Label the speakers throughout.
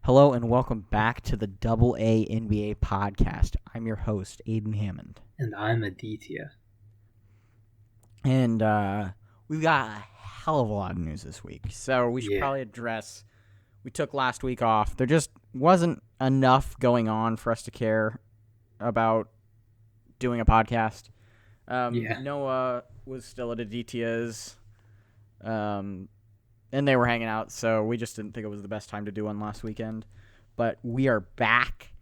Speaker 1: Hello and welcome back to the Double A NBA podcast. I'm your host, Aiden Hammond.
Speaker 2: And I'm Aditya.
Speaker 1: And we've got a hell of a lot of news this week. So we should probably address, we took last week off. There just wasn't enough going on for us to care about doing a podcast. Noah was still at Aditya's. And they were hanging out, so we just didn't think it was the best time to do one last weekend. But we are back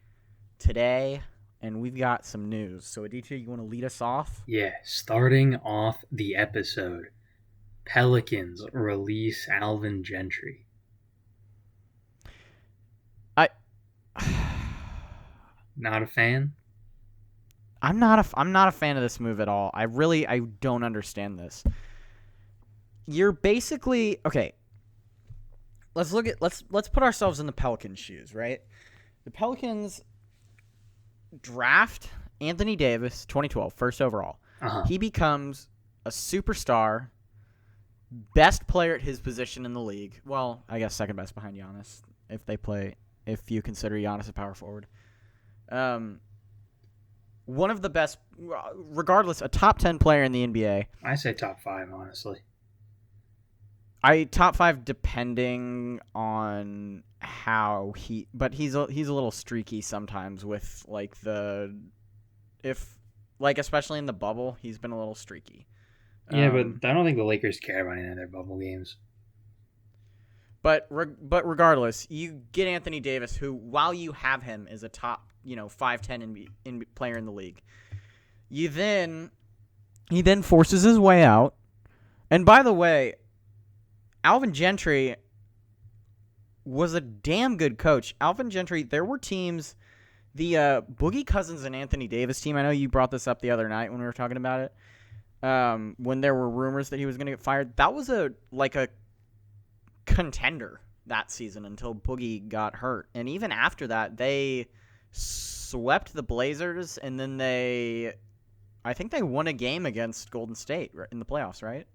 Speaker 1: today, and we've got some news. So, Aditya, you want to lead us off?
Speaker 2: Yeah, starting off the episode, Pelicans release Alvin Gentry. Not a fan?
Speaker 1: I'm not a fan of this move at all. I don't understand this. You're basically okay. Let's put ourselves in the Pelicans' shoes, right? The Pelicans draft Anthony Davis, 2012, first overall. He becomes a superstar, best player at his position in the league. Well, I guess second best behind Giannis if you consider Giannis a power forward. One of the best, regardless, a top 10 player in the NBA.
Speaker 2: I say top 5, honestly.
Speaker 1: Top 5 depending on how but he's a little streaky sometimes with especially in the bubble, he's been a little streaky.
Speaker 2: Yeah, but I don't think the Lakers care about any of their bubble games.
Speaker 1: But regardless, you get Anthony Davis, who while you have him as a top 5'10" player in the league, he then forces his way out. And by the way, Alvin Gentry was a damn good coach. Alvin Gentry, there were teams, the Boogie Cousins and Anthony Davis team, I know you brought this up the other night when we were talking about it, when there were rumors that he was going to get fired. That was a contender that season until Boogie got hurt. And even after that, they swept the Blazers, and then I think they won a game against Golden State in the playoffs, right?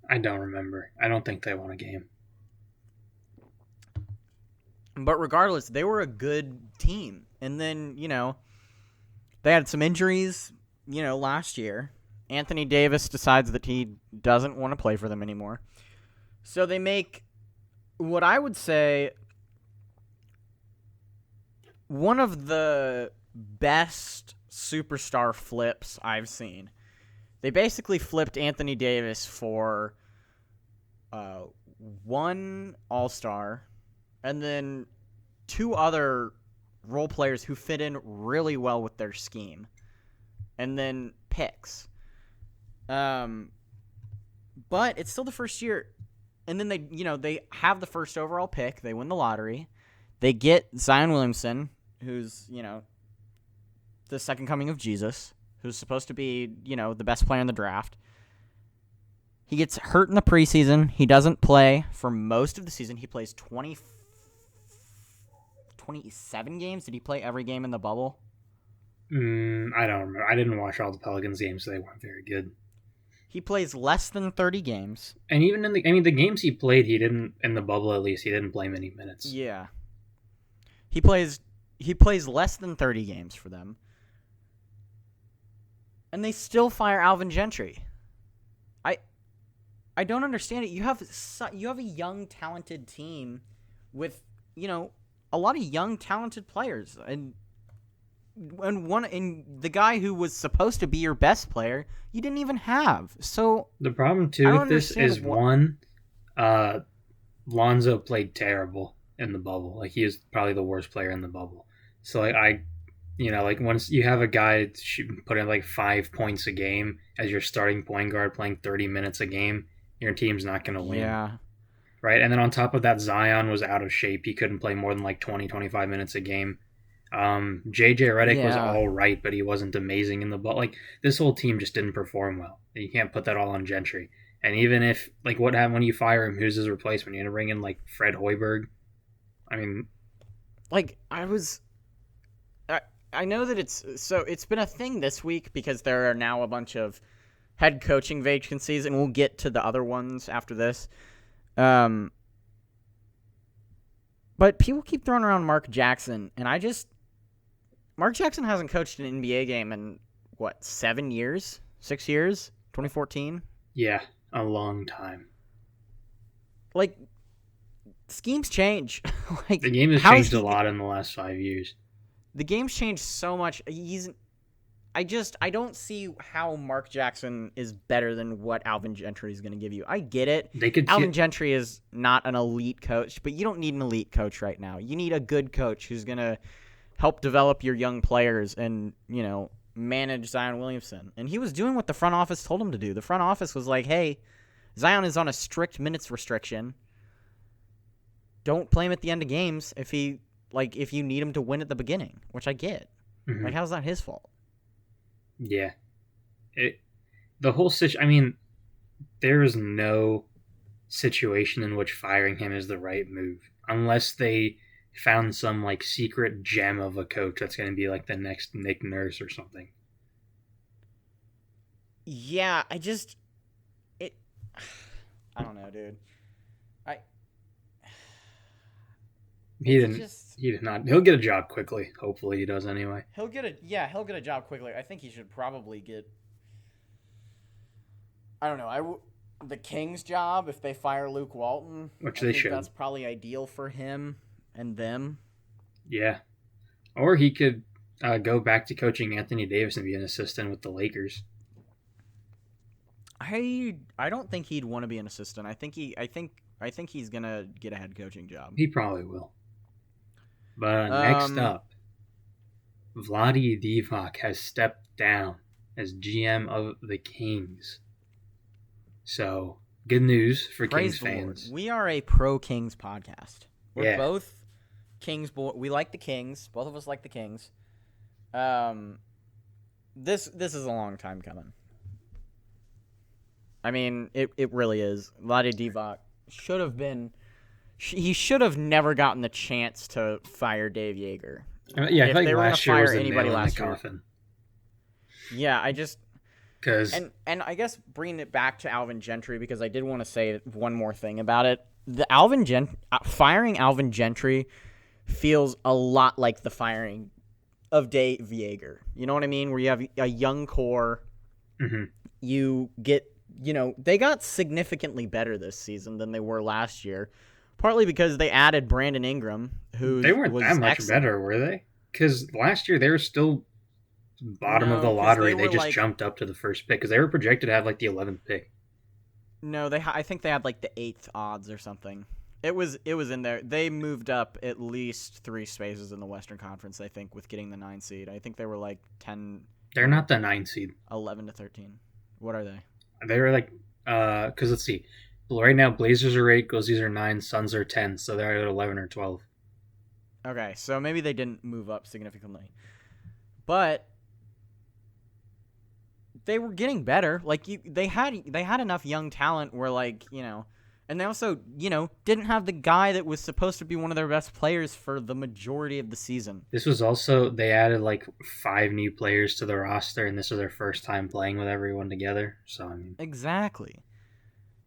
Speaker 2: I don't remember. I don't think they won a game.
Speaker 1: But regardless, they were a good team. And then, they had some injuries, last year. Anthony Davis decides that he doesn't want to play for them anymore. So they make what I would say one of the best superstar flips I've seen. They basically flipped Anthony Davis for one All-Star and then two other role players who fit in really well with their scheme, and then picks. But it's still the first year, and then they have the first overall pick. They win the lottery. They get Zion Williamson, who's the second coming of Jesus, who's supposed to be, the best player in the draft. He gets hurt in the preseason. He doesn't play for most of the season. He plays 27 games. Did he play every game in the bubble?
Speaker 2: I don't remember. I didn't watch all the Pelicans games, so they weren't very good.
Speaker 1: He plays less than 30 games.
Speaker 2: And even in the games he played, he didn't, in the bubble at least, he didn't play many minutes.
Speaker 1: Yeah. He plays less than 30 games for them. And they still fire Alvin Gentry. I don't understand it. You have a young, talented team with, a lot of young, talented players. And the guy who was supposed to be your best player, you didn't even have. So
Speaker 2: the problem too with this is Lonzo played terrible in the bubble. He is probably the worst player in the bubble. So once you have a guy put in 5 points a game as your starting point guard playing 30 minutes a game, your team's not going to win.
Speaker 1: Yeah.
Speaker 2: Right? And then on top of that, Zion was out of shape. He couldn't play more than 20, 25 minutes a game. JJ Redick was all right, but he wasn't amazing in the ball. This whole team just didn't perform well. You can't put that all on Gentry. And even if, what happened when you fire him, who's his replacement? You're going to bring in, Fred Hoiberg? I mean...
Speaker 1: I know that it's been a thing this week because there are now a bunch of head coaching vacancies, and we'll get to the other ones after this. But people keep throwing around Mark Jackson, and Mark Jackson hasn't coached an NBA game in, 7 years? 6 years? 2014?
Speaker 2: Yeah, a long time.
Speaker 1: Like, schemes change.
Speaker 2: The game has changed a lot in the last 5 years.
Speaker 1: The game's changed so much. I don't see how Mark Jackson is better than what Alvin Gentry is going to give you. I get it. Alvin Gentry is not an elite coach, but you don't need an elite coach right now. You need a good coach who's going to help develop your young players and, manage Zion Williamson. And he was doing what the front office told him to do. The front office was like, hey, Zion is on a strict minutes restriction. Don't play him at the end of games if you need him to win at the beginning, which I get. Mm-hmm. How's that his fault?
Speaker 2: Yeah. The whole situation, there is no situation in which firing him is the right move. Unless they found some, secret gem of a coach that's going to be, the next Nick Nurse or something.
Speaker 1: Yeah, I don't know, dude.
Speaker 2: He did not. He'll get a job quickly. Hopefully he does anyway.
Speaker 1: He'll get a job quickly. I think he should probably get, I don't know, the Kings job if they fire Luke Walton.
Speaker 2: Which they should.
Speaker 1: That's probably ideal for him and them.
Speaker 2: Yeah. Or he could go back to coaching Anthony Davis and be an assistant with the Lakers.
Speaker 1: I don't think he'd want to be an assistant. I think he's gonna get a head coaching job.
Speaker 2: He probably will. But next up, Vladie Divock has stepped down as GM of the Kings. So, good news for Kings fans.
Speaker 1: We are a pro-Kings podcast. We're both Kings. We like the Kings. Both of us like the Kings. This is a long time coming. It really is. Vladie Divock should have been... He should have never gotten the chance to fire Dave Yeager.
Speaker 2: Yeah, I think last year was the nail in the coffin.
Speaker 1: Yeah, and I guess bringing it back to Alvin Gentry, because I did want to say one more thing about it. Firing Alvin Gentry feels a lot like the firing of Dave Yeager. You know what I mean? Where you have a young core. Mm-hmm. You get, they got significantly better this season than they were last year. Partly because they added Brandon Ingram, who
Speaker 2: they weren't that much better, were they? Because last year they were still bottom of the lottery. They just jumped up to the first pick because they were projected to have the 11th pick.
Speaker 1: No, I think they had the 8th odds or something. It was in there. They moved up at least 3 spaces in the Western Conference, I think, with getting the 9 seed. I think they were 10.
Speaker 2: They're not the 9 seed.
Speaker 1: 11 to 13. What are they?
Speaker 2: They were because let's see. Right now, Blazers are 8, Grizzlies are 9, Suns are 10, so they're at 11 or 12.
Speaker 1: Okay, so maybe they didn't move up significantly. But they were getting better. They had enough young talent where, and they also, didn't have the guy that was supposed to be one of their best players for the majority of the season.
Speaker 2: This was also, they added 5 new players to the roster, and this was their first time playing with everyone together. So,
Speaker 1: Exactly.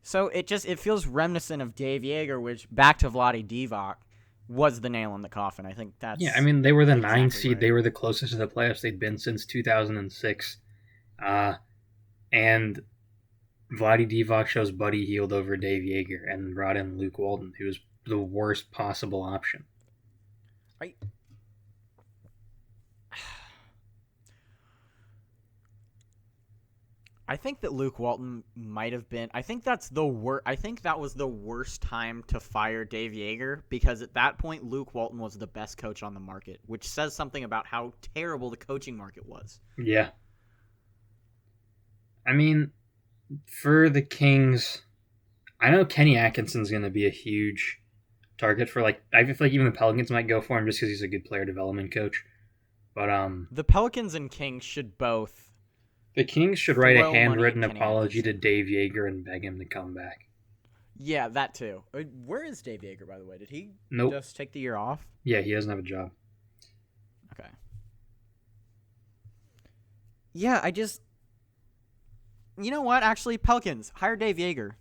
Speaker 1: So it feels reminiscent of Dave Yeager, which, back to Vladie Divock, was the nail in the coffin. I think that's...
Speaker 2: Yeah, they were the 9 seed. Right. They were the closest to the playoffs they'd been since 2006. And Vladie Divock chose Buddy Hield over Dave Yeager and brought in Luke Walton, who was the worst possible option.
Speaker 1: I think that Luke Walton might have been... I think that was the worst time to fire Dave Yeager, because at that point, Luke Walton was the best coach on the market, which says something about how terrible the coaching market was.
Speaker 2: Yeah. For the Kings, I know Kenny Atkinson's going to be a huge target for, I feel like even the Pelicans might go for him just because he's a good player development coach. But
Speaker 1: the Pelicans and Kings should both...
Speaker 2: The Kings should write a handwritten apology to Dave Yeager and beg him to come back.
Speaker 1: Yeah, that too. Where is Dave Yeager, by the way? Did he just take the year off?
Speaker 2: Yeah, he doesn't have a job.
Speaker 1: Okay. Yeah, you know what? Actually, Pelicans, hire Dave Yeager.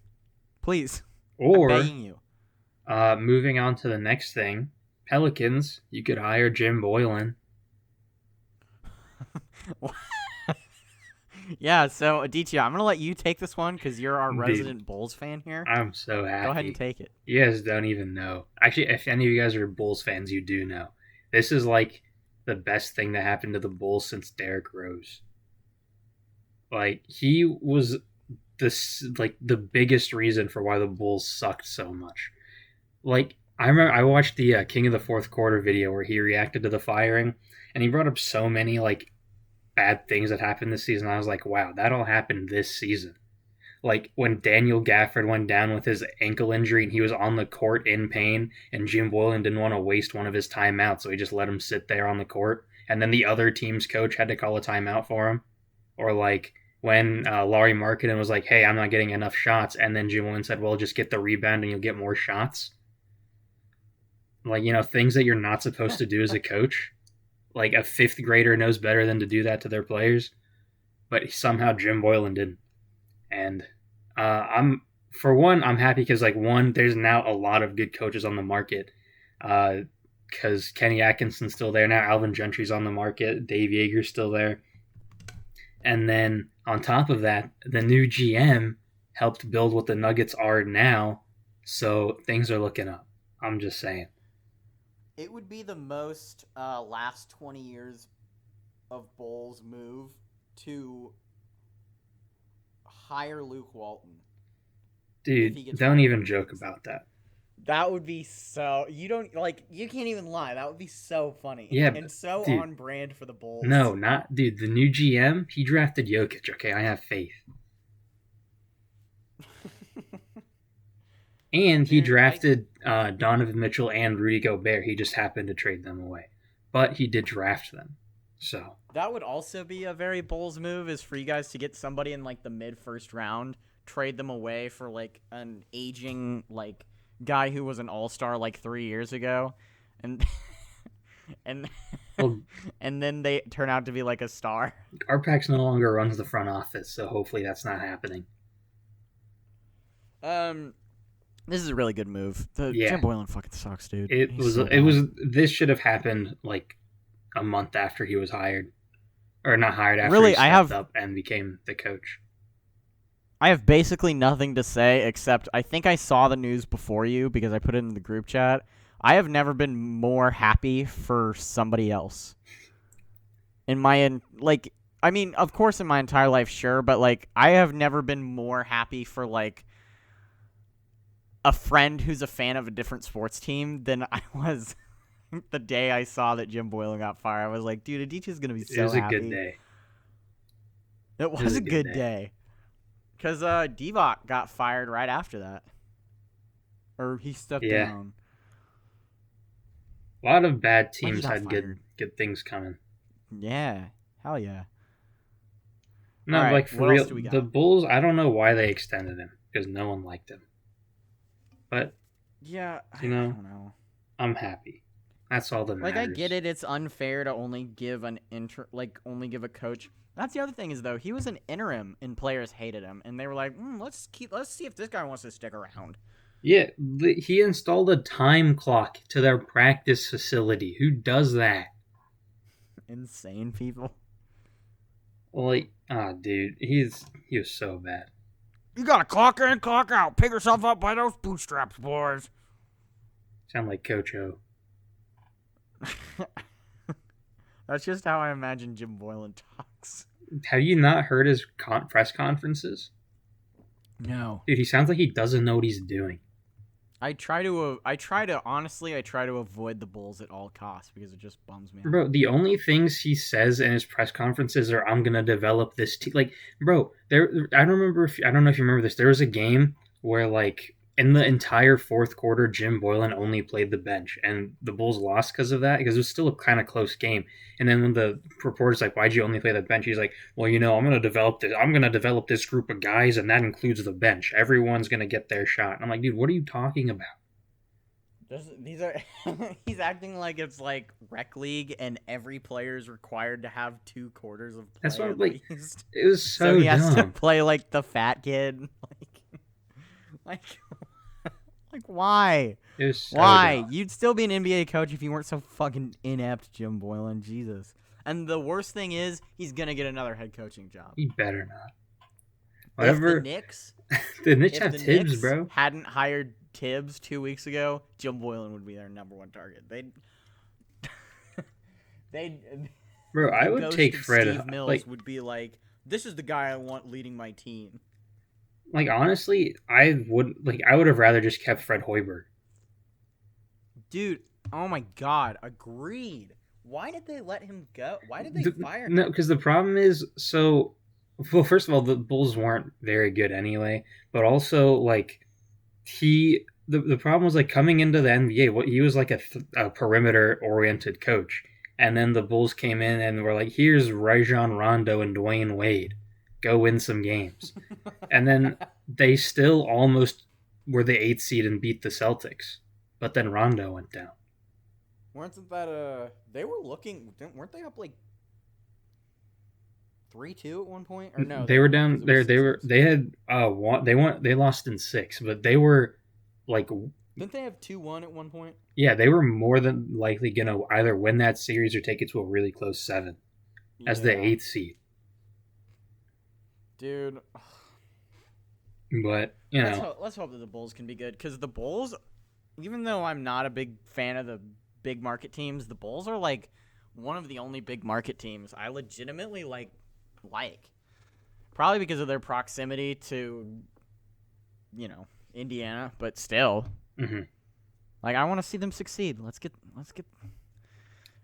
Speaker 1: Please.
Speaker 2: Or,
Speaker 1: I'm begging you.
Speaker 2: Moving on to the next thing, Pelicans, you could hire Jim Boylan.
Speaker 1: Yeah, so Aditya, I'm gonna let you take this one because you're our
Speaker 2: Dude,
Speaker 1: resident Bulls fan here.
Speaker 2: I'm so happy.
Speaker 1: Go ahead and take it.
Speaker 2: You guys don't even know. Actually, if any of you guys are Bulls fans, you do know. This is like the best thing that happened to the Bulls since Derrick Rose. Like, he was the biggest reason for why the Bulls sucked so much. Like, I remember I watched the King of the Fourth Quarter video where he reacted to the firing, and he brought up so many like bad things that happened this season. I was like, wow, that all happened this season. Like when Daniel Gafford went down with his ankle injury and he was on the court in pain, and Jim Boylan didn't want to waste one of his timeouts, so he just let him sit there on the court. And then the other team's coach had to call a timeout for him. Or like when Laurie Markkinen was like, hey, I'm not getting enough shots. And then Jim Boylan said, well, just get the rebound and you'll get more shots. Like, things that you're not supposed to do as a coach. Like a fifth grader knows better than to do that to their players. But somehow Jim Boylan didn't. And I'm happy because there's now a lot of good coaches on the market. Because Kenny Atkinson's still there now, Alvin Gentry's on the market, Dave Yeager's still there, and then on top of that, the new GM helped build what the Nuggets are now, so things are looking up. I'm just saying.
Speaker 1: It would be the most last 20 years of Bulls move to hire Luke Walton.
Speaker 2: Dude, don't even joke about that.
Speaker 1: That would be so... you can't even lie. That would be so funny.
Speaker 2: Yeah,
Speaker 1: and so
Speaker 2: dude,
Speaker 1: on brand for the Bulls.
Speaker 2: No, not... Dude, the new GM, he drafted Jokic, okay? I have faith. And he drafted Donovan Mitchell and Rudy Gobert. He just happened to trade them away. But he did draft them. So
Speaker 1: that would also be a very Bulls move, is for you guys to get somebody in the mid-first round, trade them away for an aging guy who was an all-star 3 years ago, and and then they turn out to be a star.
Speaker 2: Garpax no longer runs the front office, so hopefully that's not happening.
Speaker 1: This is a really good move. Jim Boylan fucking sucks, dude.
Speaker 2: This should have happened a month after he was hired, or not hired, after he stepped up and became the coach.
Speaker 1: I have basically nothing to say except I think I saw the news before you because I put it in the group chat. I have never been more happy for somebody else. Of course in my entire life, sure, but I have never been more happy for a friend who's a fan of a different sports team than I was the day I saw that Jim Boylan got fired. I was like, dude, Aditya's going to be so happy. It was
Speaker 2: a good day.
Speaker 1: It was a good day. Because Divock got fired right after that. Or he stepped down.
Speaker 2: A lot of bad teams had good things coming.
Speaker 1: Yeah. Hell yeah.
Speaker 2: No,
Speaker 1: right,
Speaker 2: for real, the Bulls, I don't know why they extended him. Because no one liked him. But,
Speaker 1: yeah,
Speaker 2: I don't know. I'm happy. That's all that matters.
Speaker 1: I get it. It's unfair to only give only give a coach. That's the other thing is, though, he was an interim and players hated him. And they were like, let's see if this guy wants to stick around.
Speaker 2: Yeah, he installed a time clock to their practice facility. Who does that?
Speaker 1: Insane people.
Speaker 2: Dude, he was so bad.
Speaker 1: You gotta clock in, clock out. Pick yourself up by those bootstraps, boys.
Speaker 2: Sound like Coach O.
Speaker 1: That's just how I imagine Jim Boylan talks.
Speaker 2: Have you not heard his press conferences?
Speaker 1: No.
Speaker 2: Dude, he sounds like he doesn't know what he's doing.
Speaker 1: I try to avoid the Bulls at all costs because it just bums me out.
Speaker 2: Bro, the only things he says in his press conferences are, I'm going to develop this team. I don't know if you remember this. There was a game where, in the entire fourth quarter, Jim Boylan only played the bench, and the Bulls lost because of that, because it was still a kind of close game. And then when the reporter's like, why'd you only play the bench? He's like, well, I'm going to develop this group of guys, and that includes the bench. Everyone's going to get their shot. And I'm like, dude, what are you talking about?
Speaker 1: These are he's acting like it's rec league and every player is required to have 2 quarters of play.
Speaker 2: That's what it was so
Speaker 1: he
Speaker 2: dumb.
Speaker 1: has to play the fat kid. Why?
Speaker 2: It was so
Speaker 1: Why?
Speaker 2: dumb.
Speaker 1: You'd still be an NBA coach if you weren't so fucking inept, Jim Boylan. Jesus. And the worst thing is, he's gonna get another head coaching job.
Speaker 2: He better not.
Speaker 1: If the
Speaker 2: Whatever.
Speaker 1: Knicks,
Speaker 2: The Knicks
Speaker 1: if
Speaker 2: have
Speaker 1: the
Speaker 2: Tibbs,
Speaker 1: Knicks
Speaker 2: bro.
Speaker 1: hadn't hired Tibbs 2 weeks ago, Jim Boylan would be their #1 target. They'd
Speaker 2: Bro, I
Speaker 1: the
Speaker 2: would
Speaker 1: ghost
Speaker 2: take
Speaker 1: of
Speaker 2: Fred.
Speaker 1: Steve Mills would be like, "This is the guy I want leading my team."
Speaker 2: Like honestly, I would have rather just kept Fred Hoiberg.
Speaker 1: Dude, oh my God, agreed. Why did they let him go? Why did they fire him?
Speaker 2: No, because the problem is well, first of all, the Bulls weren't very good anyway, but also like the problem was like coming into the NBA, he was like a perimeter oriented coach, and then the Bulls came in and were like, here's Rajon Rondo and Dwayne Wade, go win some games, and then they still almost were the 8th seed and beat the Celtics, but then Rondo went down.
Speaker 1: Weren't that they were looking? Weren't they up like 3-2 at one point? Or no,
Speaker 2: they were down there. They lost in 6, but they were like,
Speaker 1: didn't they have 2-1 at one point?
Speaker 2: Yeah, they were more than likely gonna either win that series or take it to a really close 7 as the 8th seed.
Speaker 1: Dude,
Speaker 2: but
Speaker 1: let's hope that the Bulls can be good, because the Bulls, even though I'm not a big fan of the big market teams, the Bulls are like one of the only big market teams I legitimately like. Probably because of their proximity to, Indiana, but still.
Speaker 2: Mm-hmm.
Speaker 1: Like, I want to see them succeed. Let's get.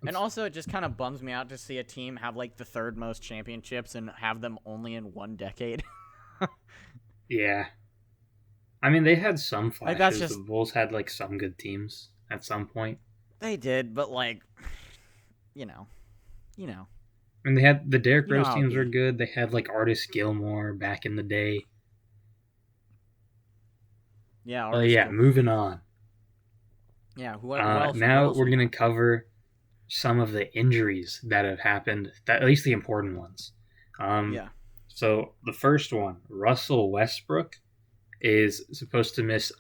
Speaker 1: And also, it just kind of bums me out to see a team have like the 3rd most championships and have them only in 1 decade.
Speaker 2: Yeah, I mean they had some flashes.
Speaker 1: Like, that's just...
Speaker 2: The Bulls had like some good teams at some point.
Speaker 1: They did, but like,
Speaker 2: And they had the Derrick Rose teams were good. They had like Artis Gilmore back in the day.
Speaker 1: Yeah.
Speaker 2: Moving on.
Speaker 1: Yeah. What else?
Speaker 2: Now we're gonna cover some of the injuries that have happened. At least the important ones.
Speaker 1: Yeah.
Speaker 2: So the first one, Russell Westbrook, is supposed to miss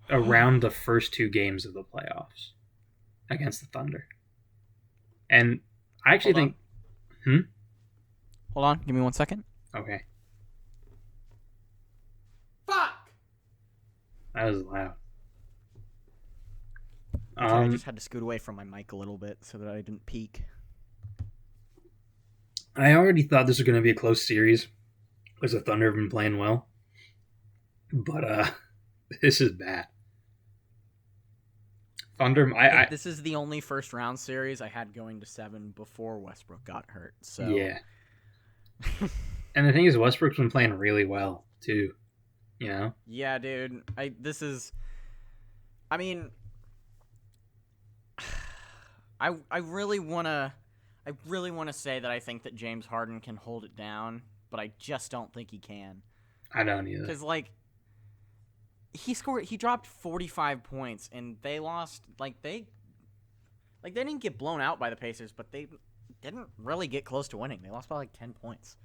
Speaker 2: around the first 2 games of the playoffs against the Thunder. And I actually think...
Speaker 1: Hold on. Give me 1 second.
Speaker 2: Okay.
Speaker 1: Fuck!
Speaker 2: That was loud.
Speaker 1: I just had to scoot away from my mic a little bit so that I didn't peek.
Speaker 2: I already thought this was going to be a close series because the Thunder have been playing well. But this is bad. Thunder,
Speaker 1: this is the only first round series I had going to 7 before Westbrook got hurt. So
Speaker 2: yeah. And the thing is, Westbrook's been playing really well too.
Speaker 1: Yeah, dude. I really want to say that I think that James Harden can hold it down, but I just don't think he can.
Speaker 2: I don't either.
Speaker 1: Because he dropped 45 points and they lost. They didn't get blown out by the Pacers, but they didn't really get close to winning. They lost by 10 points.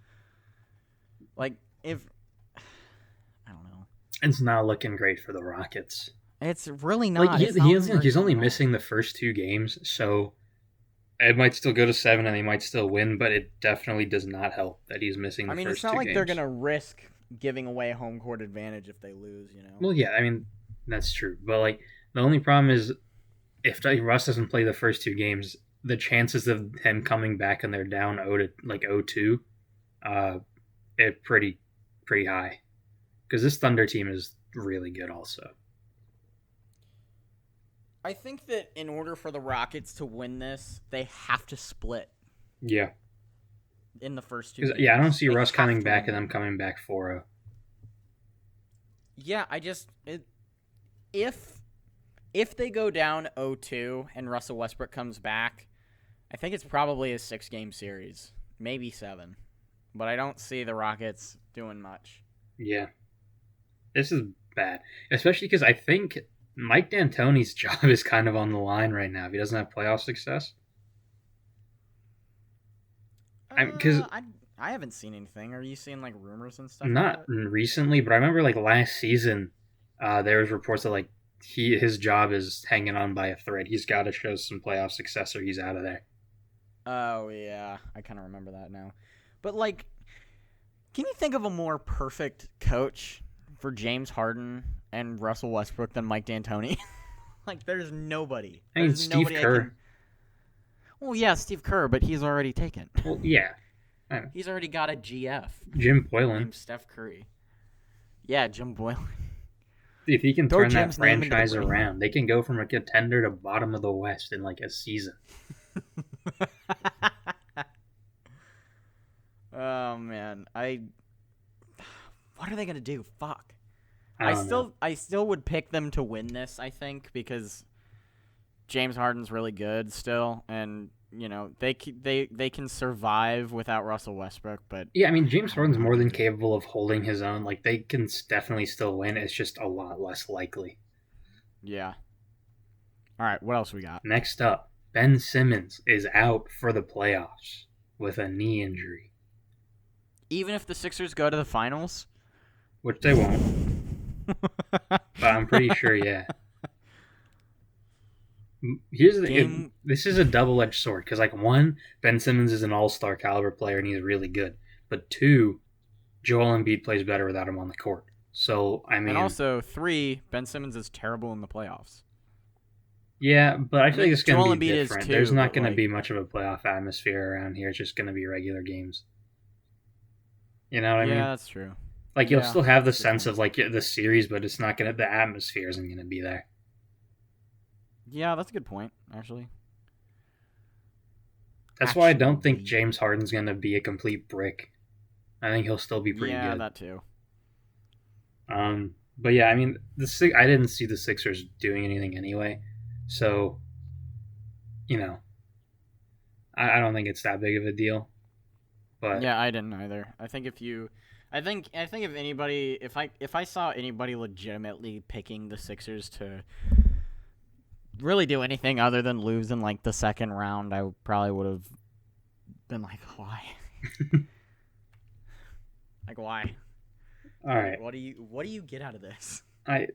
Speaker 1: I don't know.
Speaker 2: It's not looking great for the Rockets.
Speaker 1: It's really not.
Speaker 2: He's only missing the first 2 games, so it might still go to 7 and they might still win, but it definitely does not help that he's missing the first 2 games.
Speaker 1: It's not like they're going to risk giving away home court advantage if they lose,
Speaker 2: Well, yeah, I mean, that's true. But, the only problem is if Russ doesn't play the first 2 games, the chances of him coming back and they're down 0-2, it's pretty high. Because this Thunder team is really good also.
Speaker 1: I think that in order for the Rockets to win this, they have to split.
Speaker 2: Yeah.
Speaker 1: In the first 2 games.
Speaker 2: Yeah, I don't see Russ coming back and them coming back 4-0.
Speaker 1: Yeah, if they go down 0-2 and Russell Westbrook comes back, I think it's probably a 6-game series, maybe 7. But I don't see the Rockets doing much.
Speaker 2: Yeah. This is bad, especially because I think Mike D'Antoni's job is kind of on the line right now if he doesn't have playoff success.
Speaker 1: I haven't seen anything. Are you seeing rumors and stuff?
Speaker 2: Not recently, but I remember last season, there was reports that his job is hanging on by a thread. He's got to show some playoff success or he's out of there.
Speaker 1: Oh, yeah. I kind of remember that now. But, like, can you think of a more perfect coach for James Harden and Russell Westbrook than Mike D'Antoni? Like, there's nobody.
Speaker 2: I mean, Steve Kerr.
Speaker 1: Well, yeah, Steve Kerr, but he's already taken.
Speaker 2: Well, yeah.
Speaker 1: He's already got a GF.
Speaker 2: Jim Boylan.
Speaker 1: Named Steph Curry. Yeah, Jim Boylan.
Speaker 2: If he can turn that franchise around, they can go from a contender to bottom of the West in like a season.
Speaker 1: Oh man, what are they gonna do? Fuck.
Speaker 2: I
Speaker 1: still would pick them to win this. I think because James Harden's really good still, and you know they can survive without Russell Westbrook. But
Speaker 2: yeah, I mean James Harden's more than capable of holding his own. Like they can definitely still win. It's just a lot less likely.
Speaker 1: Yeah. All right, what else we got?
Speaker 2: Next up, Ben Simmons is out for the playoffs with a knee injury.
Speaker 1: Even if the Sixers go to the finals?
Speaker 2: Which they won't. But I'm pretty sure, yeah. Here's the this is a double-edged sword because, like, one, Ben Simmons is an all-star caliber player and he's really good. But two, Joel Embiid plays better without him on the court. So, I mean...
Speaker 1: And also, three, Ben Simmons is terrible in the playoffs.
Speaker 2: Yeah, but I feel like it's going to be
Speaker 1: Embiid
Speaker 2: different.
Speaker 1: Too,
Speaker 2: there's not going to be much of a playoff atmosphere around here. It's just going to be regular games. You know what I mean?
Speaker 1: Yeah, that's true.
Speaker 2: Like, you'll still have the sense of, like, the series, but it's not going to... The atmosphere isn't going to be there.
Speaker 1: Yeah, that's a good point, actually.
Speaker 2: That's why I don't think James Harden's going to be a complete brick. I think he'll still be pretty good.
Speaker 1: Yeah, that too.
Speaker 2: But yeah, I mean, I didn't see the Sixers doing anything anyway. So, you know, I don't think it's that big of a deal. But
Speaker 1: yeah, I didn't either. I think if anybody, if I saw anybody legitimately picking the Sixers to really do anything other than lose in like the second round, I probably would have been like, why? Like, why?
Speaker 2: All right.
Speaker 1: What do you get out of this?
Speaker 2: I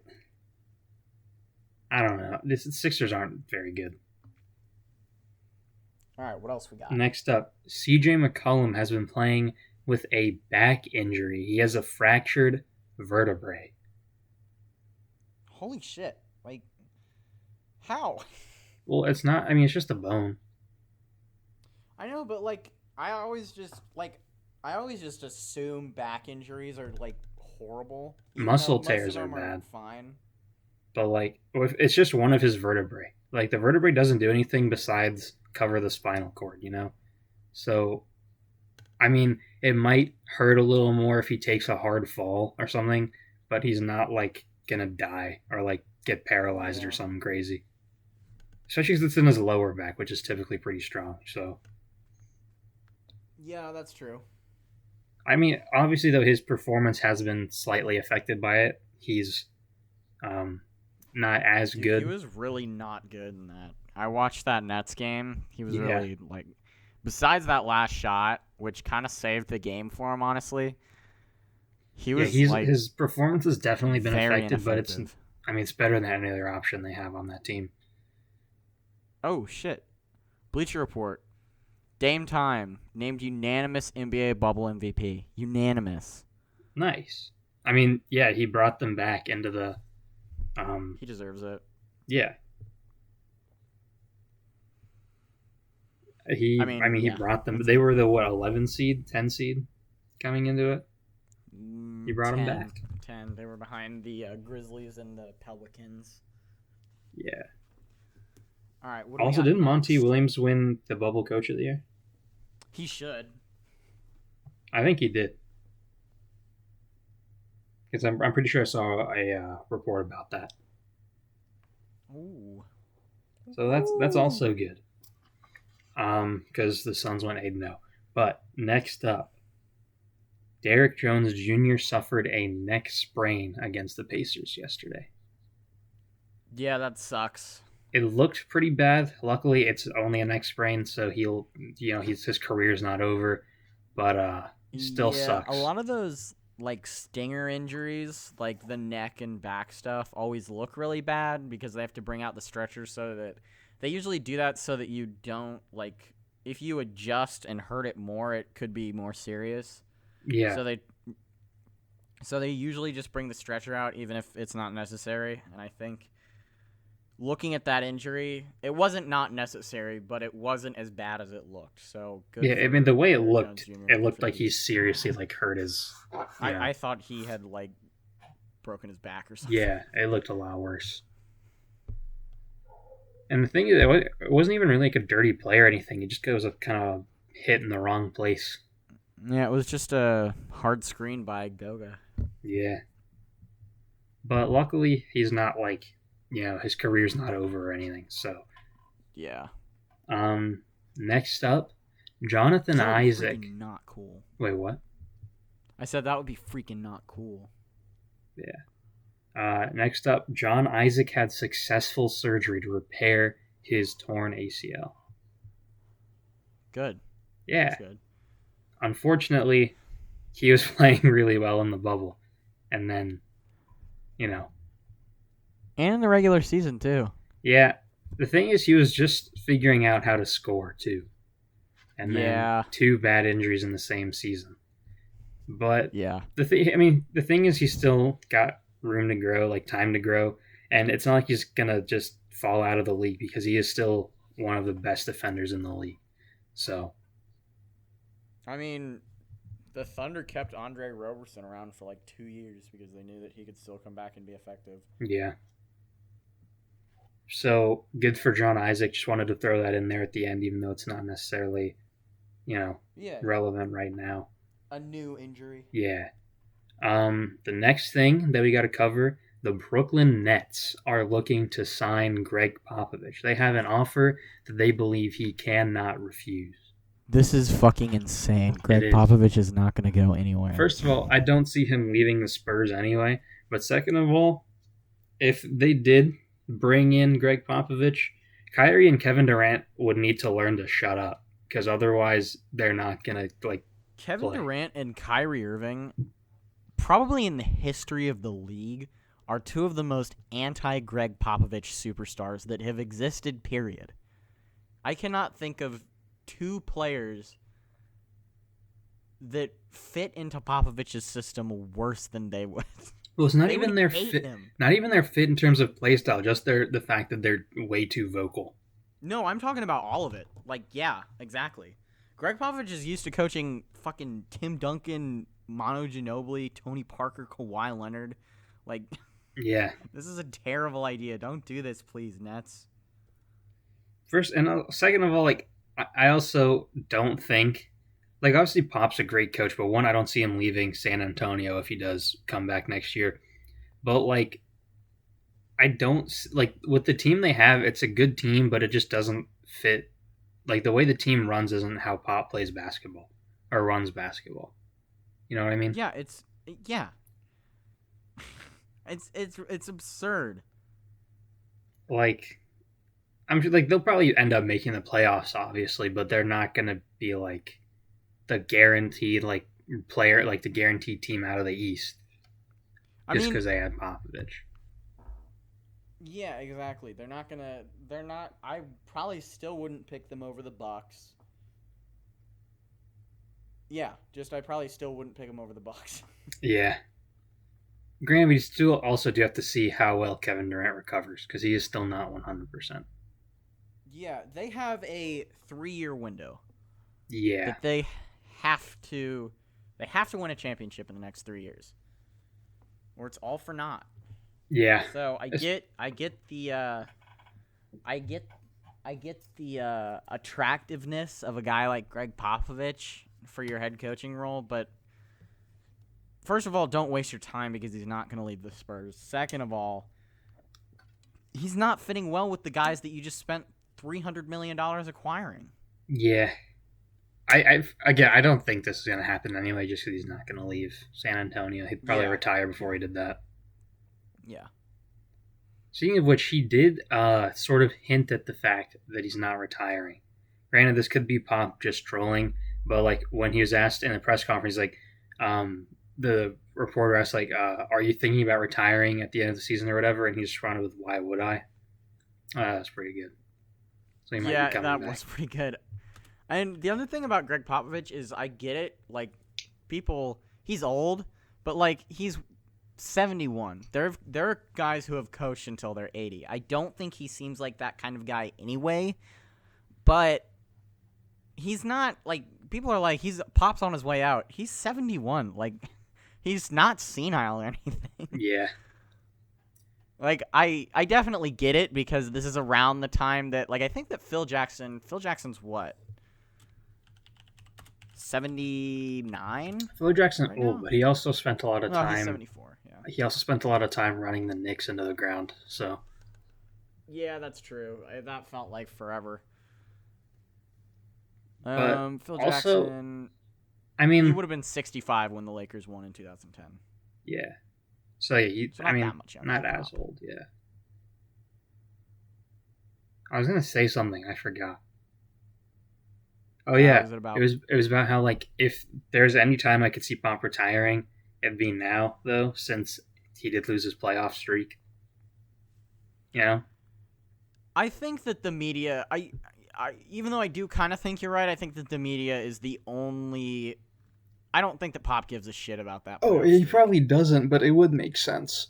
Speaker 2: don't know. The Sixers aren't very good.
Speaker 1: All right, what else we got?
Speaker 2: Next up, CJ McCollum has been playing with a back injury. He has a fractured vertebrae.
Speaker 1: Holy shit. Like, how?
Speaker 2: Well, it's not, I mean, it's just a bone.
Speaker 1: I know, but like, I always just assume back injuries are like horrible.
Speaker 2: Muscle tears are bad.
Speaker 1: Fine.
Speaker 2: But like, it's just one of his vertebrae. Like, the vertebrae doesn't do anything besides cover the spinal cord, you know? So, I mean, it might hurt a little more if he takes a hard fall or something, but he's not like gonna die or like get paralyzed or something crazy. Especially because it's in his lower back, which is typically pretty strong. So,
Speaker 1: yeah, that's true.
Speaker 2: I mean, obviously though, his performance has been slightly affected by it. He's not as good.
Speaker 1: He was really not good in that. I watched that Nets game. He was really like, besides that last shot, which kind of saved the game for him, honestly.
Speaker 2: His performance has definitely been affected, but it's better than any other option they have on that team.
Speaker 1: Oh shit! Bleacher Report. Dame Time named unanimous NBA bubble MVP. Unanimous.
Speaker 2: Nice. I mean, yeah, he brought them back into the.
Speaker 1: He deserves it.
Speaker 2: Yeah. He brought them. They were the 11 seed, 10 seed, coming into it. He brought them back.
Speaker 1: 10. They were behind the Grizzlies and the Pelicans.
Speaker 2: Yeah.
Speaker 1: All right.
Speaker 2: Also, didn't Monty Williams win the Bubble Coach of the Year?
Speaker 1: He should.
Speaker 2: I think he did. Because I'm pretty sure I saw a report about that.
Speaker 1: Ooh.
Speaker 2: So that's also good. Because the Suns went 8-0. But next up, Derrick Jones Jr. suffered a neck sprain against the Pacers yesterday.
Speaker 1: Yeah, that sucks.
Speaker 2: It looked pretty bad. Luckily, it's only a neck sprain, so his career's not over. But still sucks.
Speaker 1: A lot of those like stinger injuries, like the neck and back stuff, always look really bad because they have to bring out the stretcher so that they usually do that so that you don't like if you adjust and hurt it more, it could be more serious.
Speaker 2: Yeah.
Speaker 1: So they usually just bring the stretcher out even if it's not necessary. And I think looking at that injury, it wasn't not necessary, but it wasn't as bad as it looked. So good.
Speaker 2: Yeah, I mean the way it
Speaker 1: Larry
Speaker 2: looked,
Speaker 1: Jones Jr.
Speaker 2: it looked like he seriously like hurt his.
Speaker 1: I thought he had like broken his back or something.
Speaker 2: Yeah, it looked a lot worse. And the thing is, it wasn't even really like a dirty play or anything. It just was a kind of hit in the wrong place.
Speaker 1: Yeah, it was just a hard screen by Goga.
Speaker 2: Yeah. But luckily, he's not like, his career's not over or anything. So.
Speaker 1: Yeah.
Speaker 2: Next up, Jonathan Isaac.
Speaker 1: Not cool.
Speaker 2: Wait, what?
Speaker 1: I said that would be freaking not cool.
Speaker 2: Yeah. Next up, John Isaac had successful surgery to repair his torn ACL.
Speaker 1: Good.
Speaker 2: Yeah.
Speaker 1: That's good.
Speaker 2: Unfortunately, he was playing really well in the bubble. And then,
Speaker 1: And in the regular season, too.
Speaker 2: Yeah. The thing is, he was just figuring out how to score, too. And then 2 bad injuries in the same season. But the thing is, he's still got room to grow, like time to grow. And it's not like he's going to just fall out of the league because he is still one of the best defenders in the league. So.
Speaker 1: I mean, the Thunder kept Andre Roberson around for like 2 years because they knew that he could still come back and be effective.
Speaker 2: Yeah. So, good for John Isaac. Just wanted to throw that in there at the end, even though it's not necessarily, relevant right now.
Speaker 1: A new injury.
Speaker 2: Yeah. The next thing that we got to cover, the Brooklyn Nets are looking to sign Greg Popovich. They have an offer that they believe he cannot refuse.
Speaker 1: This is fucking insane. Greg Popovich is not going to go anywhere.
Speaker 2: First of all, I don't see him leaving the Spurs anyway. But second of all, if they did bring in Greg Popovich, Kyrie and Kevin Durant would need to learn to shut up because otherwise they're not going to
Speaker 1: Kevin Durant and Kyrie Irving, probably in the history of the league, are 2 of the most anti-Greg Popovich superstars that have existed, period. I cannot think of 2 players that fit into Popovich's system worse than they would.
Speaker 2: Well, it's not even their fit. Not even their fit in terms of play style. Just the fact that they're way too vocal.
Speaker 1: No, I'm talking about all of it. Yeah, exactly. Greg Popovich is used to coaching fucking Tim Duncan, Manu Ginobili, Tony Parker, Kawhi Leonard.
Speaker 2: Yeah.
Speaker 1: This is a terrible idea. Don't do this, please, Nets.
Speaker 2: First and second of all, I also don't think. Obviously, Pop's a great coach, but one, I don't see him leaving San Antonio if he does come back next year. But, I don't, with the team they have, it's a good team, but it just doesn't fit. The way the team runs isn't how Pop plays basketball or runs basketball. You know what I mean?
Speaker 1: Yeah, it's absurd.
Speaker 2: I'm sure, they'll probably end up making the playoffs, obviously, but they're not going to be, the guaranteed player, the guaranteed team out of the East, just because they had Popovich.
Speaker 1: Yeah, exactly. They're not. I probably still wouldn't pick them over the Bucks. Yeah, I probably still wouldn't pick them over the Bucks.
Speaker 2: Yeah. Granted, we still also do have to see how well Kevin Durant recovers because he is still not 100%.
Speaker 1: Yeah, they have a 3-year window.
Speaker 2: Yeah.
Speaker 1: That they have to win a championship in the next 3 years, or it's all for naught.
Speaker 2: Yeah.
Speaker 1: So I get the attractiveness of a guy like Greg Popovich for your head coaching role, but first of all, don't waste your time because he's not going to leave the Spurs. Second of all, he's not fitting well with the guys that you just spent $300 million acquiring.
Speaker 2: Yeah. I don't think this is going to happen anyway, just because he's not going to leave San Antonio. He'd probably retire before he did that.
Speaker 1: Yeah.
Speaker 2: Speaking of which, he did sort of hint at the fact that he's not retiring. Granted, this could be Pop just trolling, but when he was asked in a press conference, the reporter asked, like, are you thinking about retiring at the end of the season or whatever? And he just responded with, why would I? That's pretty good. So he might be
Speaker 1: Yeah,
Speaker 2: coming
Speaker 1: that
Speaker 2: back.
Speaker 1: was pretty good. And the other thing about Greg Popovich is I get it. Like, people, he's old, but, like, he's 71. There are guys who have coached until they're 80. I don't think he seems like that kind of guy anyway, but he's not, like, people are like, he's Pop's on his way out. He's 71. Like, he's not senile or anything.
Speaker 2: Yeah.
Speaker 1: Like, I definitely get it because this is around the time that, like, I think that Phil Jackson's what? 79?
Speaker 2: Phil Jackson
Speaker 1: Right
Speaker 2: old,
Speaker 1: now?
Speaker 2: but he also spent a lot of
Speaker 1: No, he's
Speaker 2: time.
Speaker 1: 74, yeah.
Speaker 2: He also spent a lot of time running the Knicks into the ground. So
Speaker 1: Yeah, that's true. That felt like forever.
Speaker 2: But
Speaker 1: Phil
Speaker 2: also,
Speaker 1: Jackson,
Speaker 2: I
Speaker 1: he
Speaker 2: mean,
Speaker 1: would have been 65 when the Lakers won in 2010.
Speaker 2: yeah. So yeah,
Speaker 1: So not that much younger
Speaker 2: not
Speaker 1: than
Speaker 2: as
Speaker 1: Pop.
Speaker 2: old. Yeah. I was gonna say something, I forgot. Oh yeah,
Speaker 1: Is it about?
Speaker 2: it was about how, like, if there's any time I could see Pop retiring, it'd be now though, since he did lose his playoff streak. You know?
Speaker 1: I think that the media, even though I do kind of think you're right, I think that the media is the only. I don't think that Pop gives a shit about that.
Speaker 2: Oh,
Speaker 1: playoff
Speaker 2: he
Speaker 1: streak.
Speaker 2: probably doesn't, but it would make sense.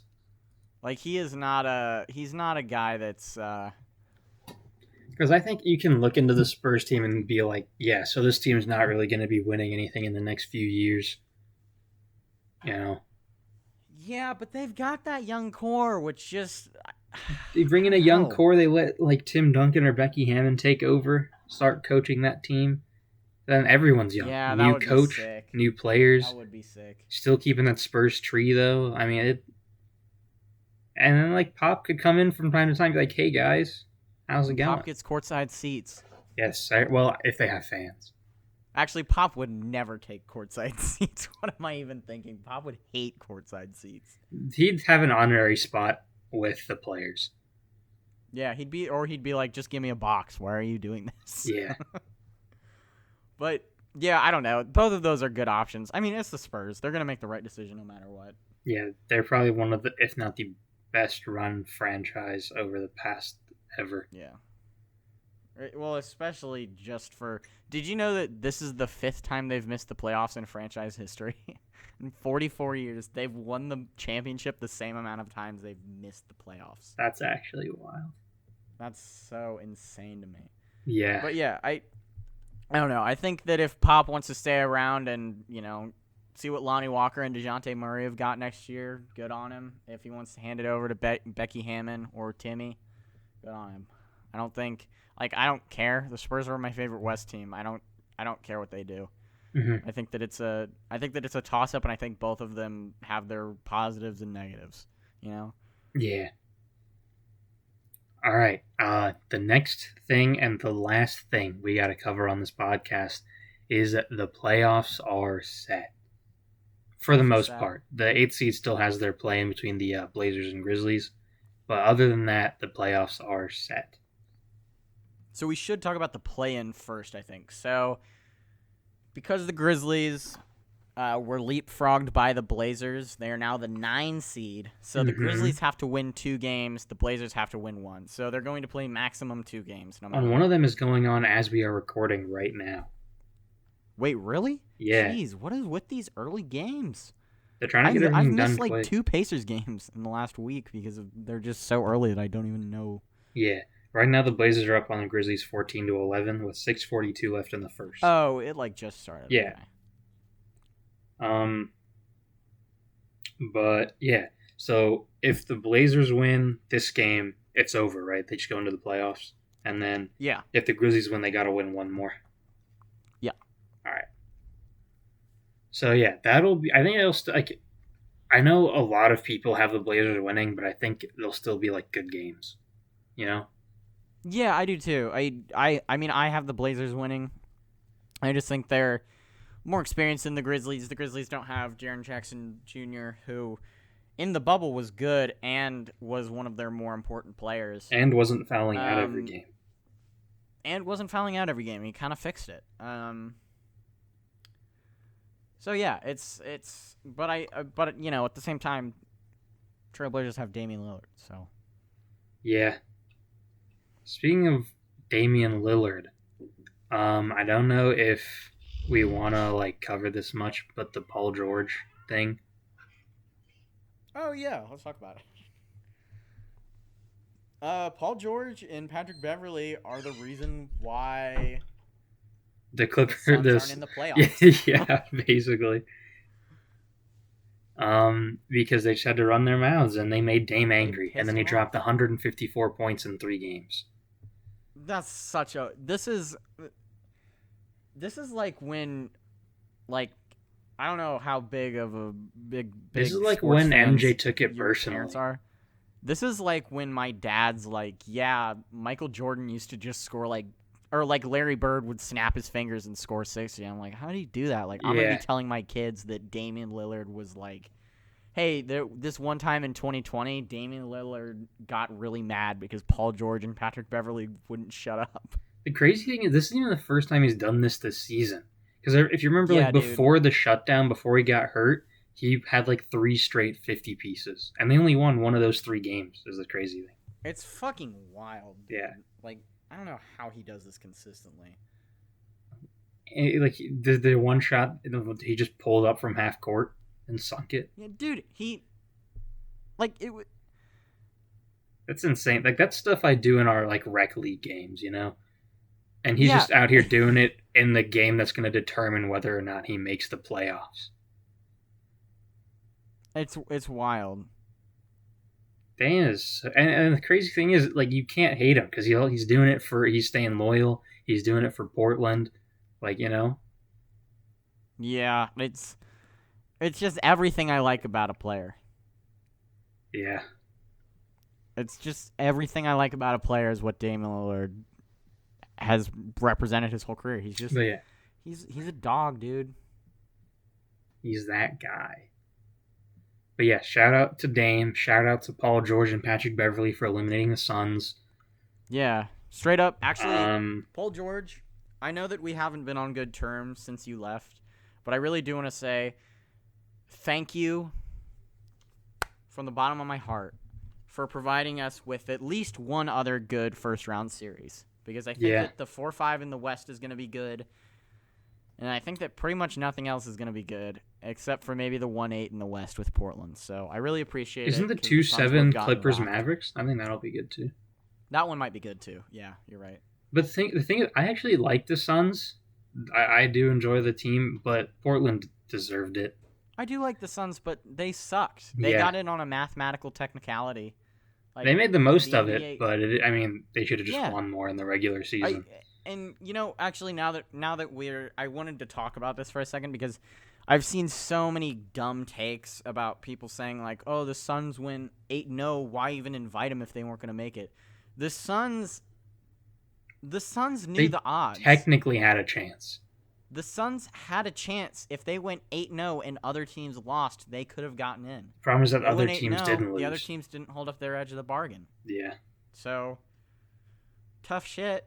Speaker 1: Like, he's not a guy that's.
Speaker 2: Because I think you can look into the Spurs team and be like, yeah, so this team's not really going to be winning anything in the next few years. You know?
Speaker 1: Yeah, but they've got that young core, which just.
Speaker 2: They bring in a young core, they let, like, Tim Duncan or Becky Hammond take over, start coaching that team. Then everyone's young.
Speaker 1: Yeah, that
Speaker 2: new
Speaker 1: would
Speaker 2: coach,
Speaker 1: be sick.
Speaker 2: new players.
Speaker 1: That would be sick.
Speaker 2: Still keeping that Spurs tree, though. I mean, it. And then, like, Pop could come in from time to time and be like, hey, guys, how's it going?
Speaker 1: Pop gets courtside seats.
Speaker 2: Yes, well, if they have fans.
Speaker 1: Actually, Pop would never take courtside seats. What am I even thinking? Pop would hate courtside seats.
Speaker 2: He'd have an honorary spot with the players.
Speaker 1: Yeah, he'd be like, just give me a box. Why are you doing this?
Speaker 2: Yeah.
Speaker 1: But yeah, I don't know. Both of those are good options. I mean, it's the Spurs. They're gonna make the right decision no matter what.
Speaker 2: Yeah, they're probably one of the, if not the best run franchise over the past ever.
Speaker 1: Yeah. Well, especially just for. Did you know that this is the 5th time they've missed the playoffs in franchise history? In 44 years, they've won the championship the same amount of times they've missed the playoffs.
Speaker 2: That's actually wild.
Speaker 1: That's so insane to me.
Speaker 2: Yeah.
Speaker 1: But yeah, I don't know. I think that if Pop wants to stay around and, see what Lonnie Walker and DeJounte Murray have got next year, good on him. If he wants to hand it over to Becky Hammond or Timmy, good on him. I don't think, I don't care. The Spurs are my favorite West team. I don't care what they do.
Speaker 2: Mm-hmm.
Speaker 1: I think that it's a toss up, and I think both of them have their positives and negatives.
Speaker 2: Yeah. All right. The next thing and the last thing we got to cover on this podcast is that the playoffs are set. For the most part. The 8th seed still has their play in between the Blazers and Grizzlies. But other than that, the playoffs are set.
Speaker 1: So we should talk about the play-in first, I think. So because the Grizzlies were leapfrogged by the Blazers, they are now the 9 seed. So the Grizzlies have to win 2 games. The Blazers have to win 1. So they're going to play maximum 2 games. No matter
Speaker 2: And one of them is going on as we are recording right now.
Speaker 1: Wait, really?
Speaker 2: Yeah.
Speaker 1: Jeez, what is with these early games?
Speaker 2: They're trying to get everything done
Speaker 1: I've missed
Speaker 2: quick.
Speaker 1: 2 Pacers games in the last week because they're just so early that I don't even know.
Speaker 2: Yeah. Right now the Blazers are up on the Grizzlies 14-11 with 6:42 left in the first.
Speaker 1: Oh, it just started.
Speaker 2: Yeah.
Speaker 1: Okay.
Speaker 2: But yeah. So if the Blazers win this game, it's over, right? They just go into the playoffs. And then if the Grizzlies win, they got to win 1 more.
Speaker 1: Yeah.
Speaker 2: All right. So yeah, that'll be. I think it'll. I know a lot of people have the Blazers winning, but I think they'll still be like good games.
Speaker 1: Yeah, I do too. I mean, I have the Blazers winning. I just think they're more experienced than the Grizzlies. The Grizzlies don't have Jaren Jackson Jr., who in the bubble was good and was one of their more important players.
Speaker 2: And wasn't fouling out every game.
Speaker 1: He kind of fixed it. So So yeah, but at the same time, Trailblazers have Damian Lillard, so.
Speaker 2: Yeah. Speaking of Damian Lillard, I don't know if we want to cover this much, but the Paul George thing.
Speaker 1: Oh yeah, let's talk about it. Paul George and Patrick Beverley are the reason why
Speaker 2: the Clippers
Speaker 1: aren't in the playoffs.
Speaker 2: Yeah, basically. Because they just had to run their mouths and they made Dame angry, and then he dropped 154 points in 3 games.
Speaker 1: That's such a. This is like when, I don't know how big of a big.
Speaker 2: This is like when MJ took it personally.
Speaker 1: This is like when my dad's like, yeah, Michael Jordan used to just score or Larry Bird would snap his fingers and score 60. I'm like, how do you do that? I'm going to be telling my kids that Damian Lillard was like, hey, this one time in 2020, Damian Lillard got really mad because Paul George and Patrick Beverley wouldn't shut up.
Speaker 2: The crazy thing is, this isn't even the first time he's done this season. Because if you remember, before the shutdown, before he got hurt, he had 3 straight 50 pieces. And they only won one of those 3 games, is the crazy thing.
Speaker 1: It's fucking wild. Dude.
Speaker 2: Yeah.
Speaker 1: I don't know how he does this consistently.
Speaker 2: The one shot, he just pulled up from half court and sunk it.
Speaker 1: Yeah, dude,
Speaker 2: That's insane. That's stuff I do in our rec league games, And he's just out here doing it in the game that's going to determine whether or not he makes the playoffs.
Speaker 1: It's wild.
Speaker 2: Dan is, and the crazy thing is, you can't hate him because he's doing it he's staying loyal. He's doing it for Portland,
Speaker 1: Yeah, it's just everything I like about a player.
Speaker 2: Yeah.
Speaker 1: It's just everything I like about a player is what Damian Lillard has represented his whole career. He's just, he's a dog, dude.
Speaker 2: He's that guy. But yeah, shout out to Dame. Shout out to Paul George and Patrick Beverley for eliminating the Suns.
Speaker 1: Yeah, straight up. Actually, Paul George, I know that we haven't been on good terms since you left, but I really do want to say thank you from the bottom of my heart for providing us with at least one other good first-round series. Because I think that the 4-5 in the West is going to be good. And I think that pretty much nothing else is going to be good, except for maybe the 1-8 in the West with Portland. So I really appreciate
Speaker 2: Isn't
Speaker 1: it.
Speaker 2: Isn't the 2-7 Clippers Mavericks? I think that'll be good too.
Speaker 1: That one might be good too. Yeah, you're right.
Speaker 2: But the thing is, I actually like the Suns. I do enjoy the team, but Portland deserved it.
Speaker 1: I do like the Suns, but they sucked. They got in on a mathematical technicality.
Speaker 2: They made the most of it, but they should have just won more in the regular season.
Speaker 1: Actually, now that I wanted to talk about this for a second because I've seen so many dumb takes about people saying oh, the Suns win 8-0. Why even invite them if they weren't going to make it? The Suns knew the odds.
Speaker 2: Technically had a chance.
Speaker 1: The Suns had a chance. If they went 8-0 and other teams lost, they could have gotten in.
Speaker 2: Problem is that other teams didn't lose.
Speaker 1: The other teams didn't hold up their edge of the bargain.
Speaker 2: Yeah.
Speaker 1: So, tough shit.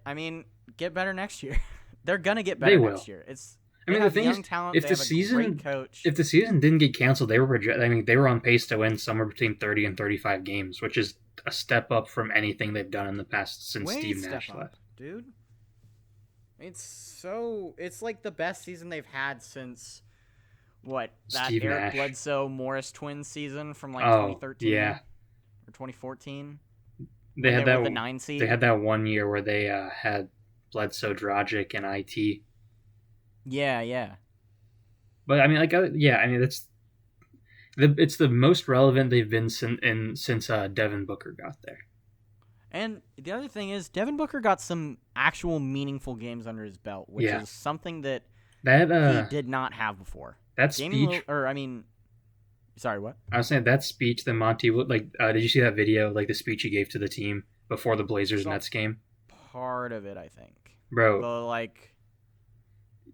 Speaker 1: Get better next year. They're gonna get better next year. The thing is,
Speaker 2: if the season didn't get canceled, they were on pace to win somewhere between 30 and 35 games, which is a step up from anything they've done in the past since Steve Nash left.
Speaker 1: Dude. It's like the best season they've had since that
Speaker 2: Steve
Speaker 1: Eric
Speaker 2: Nash.
Speaker 1: Bledsoe Morris Twins season from 2013 or 2014.
Speaker 2: They had that
Speaker 1: the 9 seed.
Speaker 2: They had that one year where they had Bledsoe, Dragic, and IT.
Speaker 1: Yeah.
Speaker 2: But it's the most relevant they've been since Devin Booker got there. And
Speaker 1: the other thing is, Devin Booker got some actual meaningful games under his belt, which is something that he did not have before.
Speaker 2: That speech,
Speaker 1: sorry, what?
Speaker 2: I was saying that speech that Monty did you see that video? The speech he gave to the team before the Blazers Nets game.
Speaker 1: Part of it, I think,
Speaker 2: bro.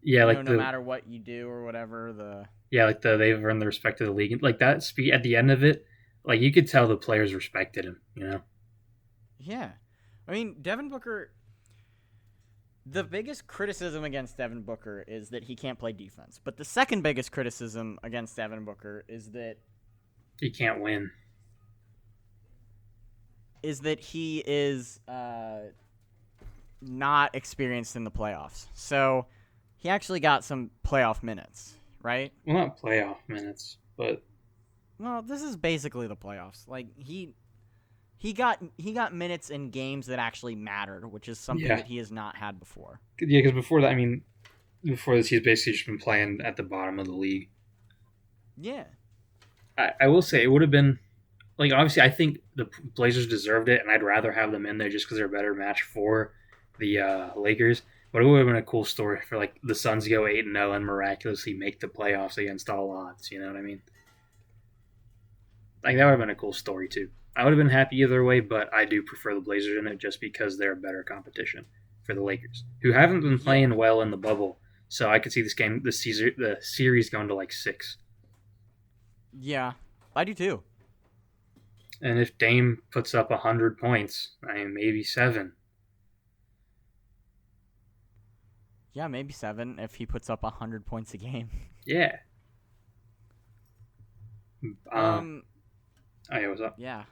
Speaker 1: No matter what you do or whatever,
Speaker 2: they've earned the respect of the league. That speech at the end of it, you could tell the players respected him.
Speaker 1: Yeah. Devin Booker, The biggest criticism against Devin Booker is that he can't play defense. But the second biggest criticism against Devin Booker is that
Speaker 2: he can't win.
Speaker 1: He is not experienced in the playoffs. So he actually got some playoff minutes, right?
Speaker 2: Well, not playoff minutes, but
Speaker 1: well, this is basically the playoffs. Like he got minutes in games that actually mattered, which is something that he has not had before.
Speaker 2: Yeah, because before that, I mean, before this, he's basically just been playing at the bottom of the league.
Speaker 1: Yeah.
Speaker 2: I will say it would have been, like, obviously I think the Blazers deserved it, and I'd rather have them in there just because they're a better match for the Lakers. But it would have been a cool story for, like, the Suns go 8-0 and miraculously make the playoffs against all odds. You know what I mean? Like, that would have been a cool story, too. I would have been happy either way, but I do prefer the Blazers in it just because they're a better competition for the Lakers, who haven't been playing well in the bubble. So I could see the series going to, like, 6.
Speaker 1: Yeah, I do, too.
Speaker 2: And if Dame puts up 100 points, I mean, maybe 7.
Speaker 1: Yeah, maybe 7 if he puts up 100 points a game.
Speaker 2: Yeah. Oh, yeah, what's up?
Speaker 1: Yeah.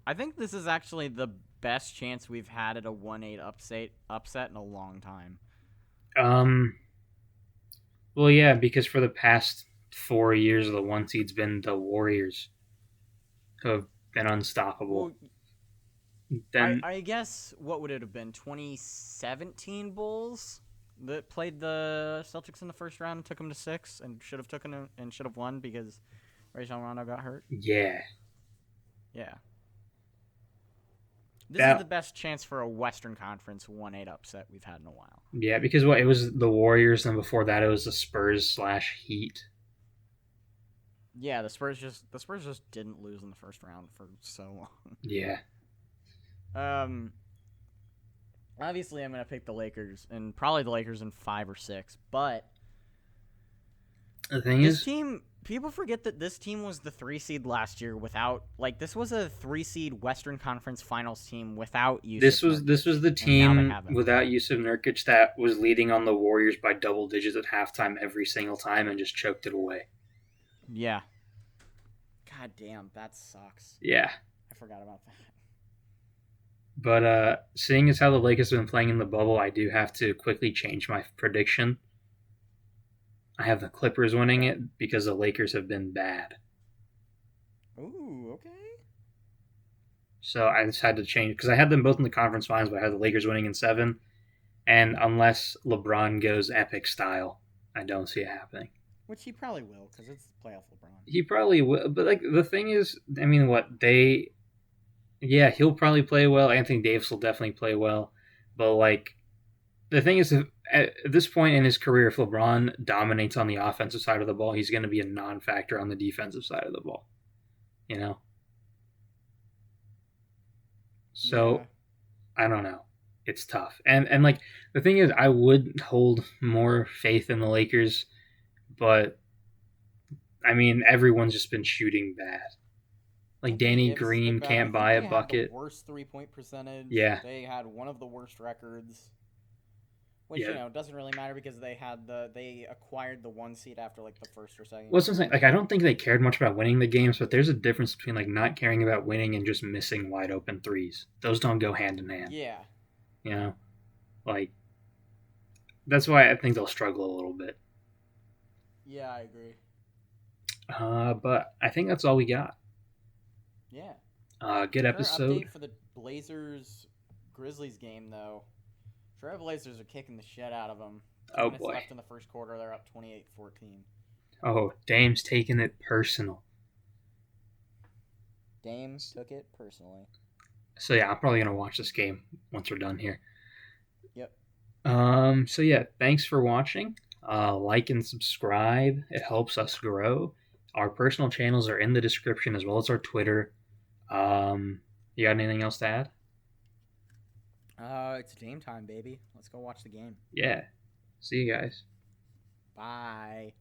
Speaker 1: I think this is actually the best chance we've had at a 1-8 upset in a long time.
Speaker 2: Well, yeah, because for the past 4 years, the 1 seed's been the Warriors, who have been unstoppable.
Speaker 1: Well,
Speaker 2: then
Speaker 1: I guess, what would it have been? 2017 Bulls that played the Celtics in the first round and took them to 6 and should have won because Rajon Rondo got hurt.
Speaker 2: Yeah.
Speaker 1: Yeah. This is the best chance for a Western Conference 1-8 upset we've had in a while.
Speaker 2: Yeah, because it was the Warriors, and before that it was the Spurs/Heat.
Speaker 1: Yeah, the Spurs just didn't lose in the first round for so long.
Speaker 2: Yeah.
Speaker 1: Obviously I'm gonna pick the Lakers, and probably the Lakers in 5 or 6, but
Speaker 2: the thing is,
Speaker 1: people forget that this team was the 3 seed last year without, like, this was a 3 seed Western Conference Finals team without Yusuf.
Speaker 2: This was the team without Yusuf Nurkic that was leading on the Warriors by double digits at halftime every single time and just choked it away.
Speaker 1: Yeah. God damn, that sucks.
Speaker 2: Yeah.
Speaker 1: I forgot about that.
Speaker 2: But seeing as how the Lakers have been playing in the bubble, I do have to quickly change my prediction. I have the Clippers winning it because the Lakers have been bad.
Speaker 1: Ooh, okay.
Speaker 2: So I just had to change because I had them both in the conference finals, but I had the Lakers winning in 7. And unless LeBron goes epic style, I don't see it happening.
Speaker 1: Which he probably will because it's playoff LeBron.
Speaker 2: He probably will, but like the thing is, I mean, he'll probably play well. Anthony Davis will definitely play well, but like the thing is, at this point in his career, if LeBron dominates on the offensive side of the ball, he's going to be a non-factor on the defensive side of the ball. You know? So, yeah. I don't know. It's tough. And like, the thing is, I would hold more faith in the Lakers, but, I mean, everyone's just been shooting bad. Like, Danny Green can't buy a bucket.
Speaker 1: Had the worst 3-point percentage.
Speaker 2: Yeah.
Speaker 1: They had one of the worst records. Which, doesn't really matter because they acquired the 1 seed after, like, the first or second.
Speaker 2: Well, something like I don't think they cared much about winning the games, but there's a difference between, like, not caring about winning and just missing wide open threes. Those don't go hand in hand.
Speaker 1: Yeah.
Speaker 2: You know? Like, that's why I think they'll struggle a little bit.
Speaker 1: Yeah, I agree.
Speaker 2: But I think that's all we got.
Speaker 1: Yeah.
Speaker 2: Good episode.
Speaker 1: Update for the Blazers-Grizzlies game, though. Trailblazers are kicking the shit out of them. 2 minutes left in the first quarter. They're up 28-14.
Speaker 2: Oh, Dame's taking it personal.
Speaker 1: Dame took it personally.
Speaker 2: So, yeah, I'm probably going to watch this game once we're done here.
Speaker 1: Yep.
Speaker 2: So, yeah, thanks for watching. Like and subscribe. It helps us grow. Our personal channels are in the description as well as our Twitter. You got anything else to add?
Speaker 1: It's game time, baby. Let's go watch the game.
Speaker 2: Yeah. See you guys.
Speaker 1: Bye.